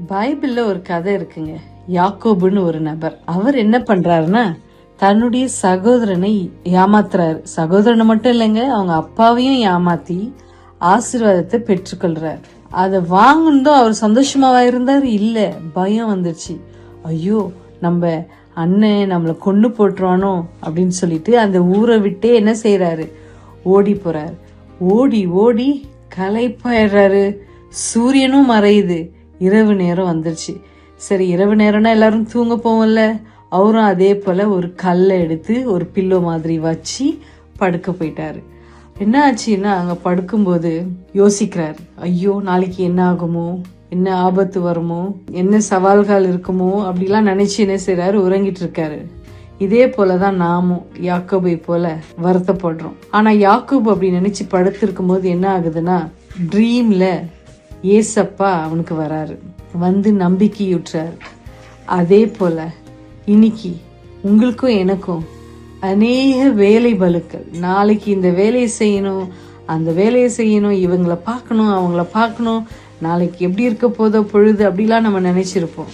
பைபிள்ல ஒரு கதை இருக்குங்க. யாக்கோபுன்னு ஒரு நபர். அவர் என்ன பண்றாருன்னா, தன்னுடைய சகோதரனை ஏமாத்துறாரு. சகோதரனை மட்டும் இல்லைங்க, அவங்க அப்பாவையும் ஏமாத்தி ஆசீர்வாதத்தை பெற்றுக்கொள்றாரு. அதை வாங்கணும் அவர் சந்தோஷமாவா இருந்தாரு? இல்ல, பயம் வந்துருச்சு. ஐயோ, நம்ம அண்ணன் நம்மளை கொண்டு போட்டுருவானோ அப்படின்னு சொல்லிட்டு அந்த ஊரை விட்டே என்ன செய்யறாரு, ஓடி போறாரு. ஓடி ஓடி களைப்பாயிடுறாரு. சூரியனும் மறையுது. இரவு நேரம் வந்துருச்சு. சரி, இரவு நேரம்னா எல்லாரும் தூங்க போவோம்ல. அவரும் அதே போல ஒரு கல்லை எடுத்து ஒரு பில்லோ மாதிரி வச்சு படுக்க போயிட்டாரு. என்ன ஆச்சுன்னா, அங்க படுக்கும்போது யோசிக்கிறாரு, ஐயோ நாளைக்கு என்ன ஆகுமோ, என்ன ஆபத்து வருமோ, என்ன சவால்கள் இருக்குமோ அப்படிலாம் நினைச்சு என்ன செய்யறாரு, உறங்கிட்டு இருக்காரு. இதே போலதான் நாமும் யாக்கோபை போல வருத்தப்படுறோம். ஆனா யாக்கோபு அப்படி நினைச்சு படுத்திருக்கும் போது என்ன ஆகுதுன்னா, ட்ரீம்ல ஏசப்பா அவனுக்கு வராரு, வந்து நம்பிக்கையுற்றாரு. அதே போல இன்னைக்கு உங்களுக்கும் எனக்கும் அநேக வேலை பலுக்கள். நாளைக்கு இந்த வேலையை செய்யணும், அந்த வேலையை செய்யணும், இவங்களை பார்க்கணும், அவங்கள பார்க்கணும், நாளைக்கு எப்படி இருக்க போதோ பொழுது அப்படிலாம் நம்ம நினைச்சிருப்போம்.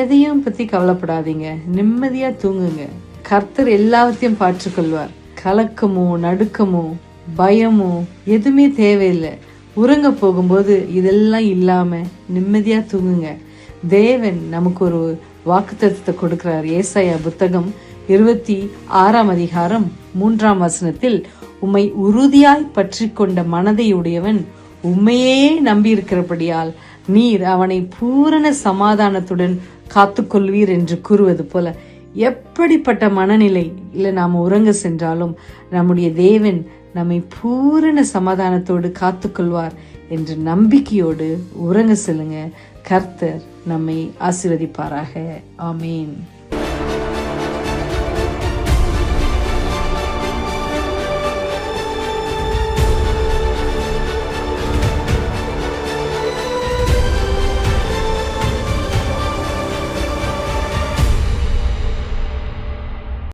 எதையும் பத்தி கவலைப்படாதீங்க, நிம்மதியா தூங்குங்க. கர்த்தர் எல்லாத்தையும் பார்த்துக்கொள்வார். கலக்கமோ நடுக்கமோ பயமோ எதுவுமே தேவையில்லை. உறங்க போகும்போது இதெல்லாம் இல்லாம நிம்மதியா தூங்குங்க. தேவன் நமக்கு ஒரு வாக்குத்தத்தத்தை கொடுக்கிறார். ஏசாயா புத்தகம் 26 அதிகாரம் 3 வசனத்தில், உம்மை உறுதியாய் பற்றி கொண்ட மனதை உடையவன் உண்மையே நம்பி இருக்கிறபடியால் நீர் அவனை பூரண சமாதானத்துடன் காத்துக்கொள்வீர் என்று கூறுவது போல, எப்படிப்பட்ட மனநிலை இல்லை நாம உறங்க சென்றாலும் நம்முடைய தேவன் நம்மை பூரண சமாதானத்தோடு காத்துக்கொள்வார் என்ற நம்பிக்கையோடு உறங்க செல்லுங்க. கர்த்தர் நம்மை ஆசீர்வதிப்பாராக. ஆமேன்.